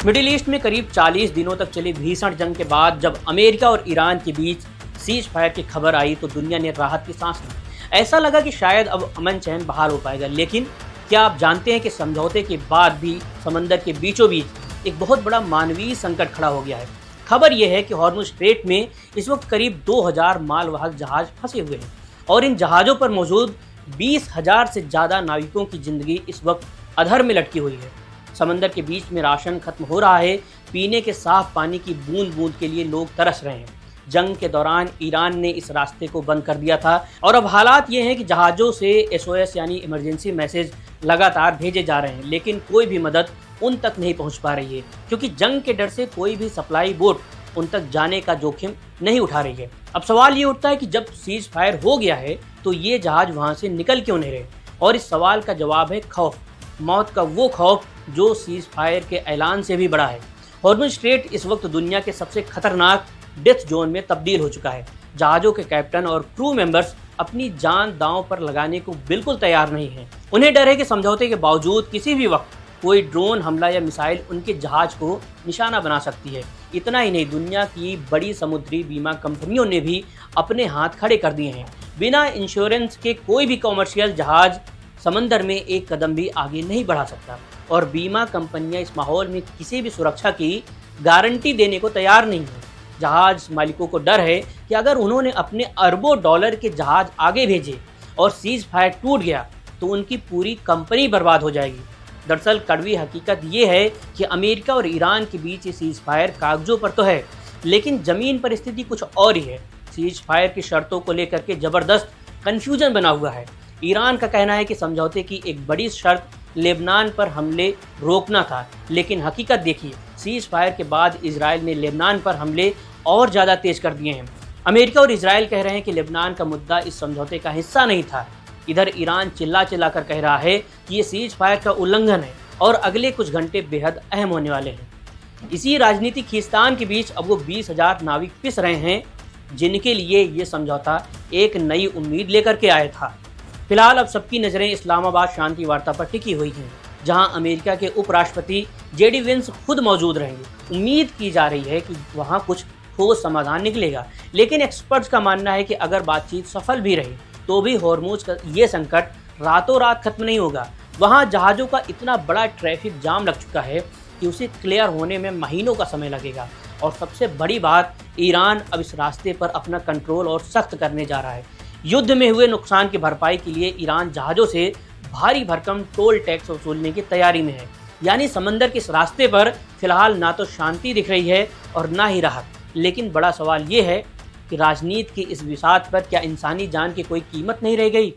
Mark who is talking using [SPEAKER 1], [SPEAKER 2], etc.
[SPEAKER 1] Middle east में करीब 40 दिनों तक चली भीषण जंग के बाद जब अमेरिका और ईरान के बीच सीज फायर की खबर आई तो दुनिया ने राहत की सांस ली। ऐसा लगा कि शायद अब अमन चैन बहाल हो पाएगा, लेकिन क्या आप जानते हैं कि समझौते के बाद भी समंदर के बीचों बीच एक बहुत बड़ा मानवीय संकट खड़ा हो गया है। खबर यह है कि हॉर्मुज स्ट्रेट में इस वक्त करीब 2000 मालवाहक जहाज फंसे हुए हैं और इन जहाज़ों पर मौजूद 20,000 से ज़्यादा नाविकों की ज़िंदगी इस वक्त अधर में लटकी हुई है। समंदर के बीच में राशन खत्म हो रहा है, पीने के साफ पानी की बूंद बूंद के लिए लोग तरस रहे हैं। जंग के दौरान ईरान ने इस रास्ते को बंद कर दिया था और अब हालात ये हैं कि जहाज़ों से SOS यानी इमरजेंसी मैसेज लगातार भेजे जा रहे हैं, लेकिन कोई भी मदद उन तक नहीं पहुंच पा रही है क्योंकि जंग के डर से कोई भी सप्लाई बोट उन तक जाने का जोखिम नहीं उठा रही है। अब सवाल ये उठता है कि जब सीज फायर हो गया है तो ये जहाज वहां से निकल क्यों नहीं रहे, और इस सवाल का जवाब है खौफ। मौत का वो खौफ जो सीज फायर के ऐलान से भी बड़ा है। हॉर्मुज स्ट्रेट इस वक्त दुनिया के सबसे खतरनाक डेथ जोन में तब्दील हो चुका है। जहाज़ों के कैप्टन और क्रू मेंबर्स अपनी जान दांव पर लगाने को बिल्कुल तैयार नहीं हैं। उन्हें डर है कि समझौते के बावजूद किसी भी वक्त कोई ड्रोन हमला या मिसाइल उनके जहाज को निशाना बना सकती है। इतना ही नहीं, दुनिया की बड़ी समुद्री बीमा कंपनियों ने भी अपने हाथ खड़े कर दिए हैं। बिना इंश्योरेंस के कोई भी कॉमर्शियल जहाज समंदर में एक कदम भी आगे नहीं बढ़ा सकता और बीमा कंपनियां इस माहौल में किसी भी सुरक्षा की गारंटी देने को तैयार नहीं है। जहाज मालिकों को डर है कि अगर उन्होंने अपने अरबों डॉलर के जहाज आगे भेजे और सीज फायर टूट गया तो उनकी पूरी कंपनी बर्बाद हो जाएगी। दरअसल कड़वी हकीकत ये है कि अमेरिका और ईरान के बीच ये सीज फायर कागजों पर तो है, लेकिन ज़मीन पर स्थिति कुछ और ही है। सीज फायर की शर्तों को लेकर के ज़बरदस्त कन्फ्यूजन बना हुआ है। ईरान का कहना है कि समझौते की एक बड़ी शर्त लेबनान पर हमले रोकना था, लेकिन हकीकत देखिए, सीज फायर के बाद इजराइल ने लेबनान पर हमले और ज़्यादा तेज कर दिए हैं। अमेरिका और इजराइल कह रहे हैं कि लेबनान का मुद्दा इस समझौते का हिस्सा नहीं था। इधर ईरान चिल्ला चिल्ला कर कह रहा है कि ये सीज फायर का उल्लंघन है और अगले कुछ घंटे बेहद अहम होने वाले हैं। इसी राजनीतिक खींचतान के बीच अब वो 20,000 नाविक पिस रहे हैं जिनके लिए ये समझौता एक नई उम्मीद लेकर के आया था। फिलहाल अब सबकी नज़रें इस्लामाबाद शांति वार्ता पर टिकी हुई हैं, जहां अमेरिका के उपराष्ट्रपति JD वेंस खुद मौजूद रहेंगे। उम्मीद की जा रही है कि वहां कुछ ठोस समाधान निकलेगा, लेकिन एक्सपर्ट्स का मानना है कि अगर बातचीत सफल भी रही तो भी हॉर्मुज का ये संकट रातों रात खत्म नहीं होगा। वहां जहाज़ों का इतना बड़ा ट्रैफिक जाम लग चुका है कि उसे क्लियर होने में महीनों का समय लगेगा। और सबसे बड़ी बात, ईरान अब इस रास्ते पर अपना कंट्रोल और सख्त करने जा रहा है। युद्ध में हुए नुकसान की भरपाई के लिए ईरान जहाज़ों से भारी भरकम टोल टैक्स वसूलने की तैयारी में है। यानी समंदर के इस रास्ते पर फिलहाल ना तो शांति दिख रही है और ना ही राहत। लेकिन बड़ा सवाल ये है कि राजनीति की इस बिसात पर क्या इंसानी जान की कोई कीमत नहीं रह गई।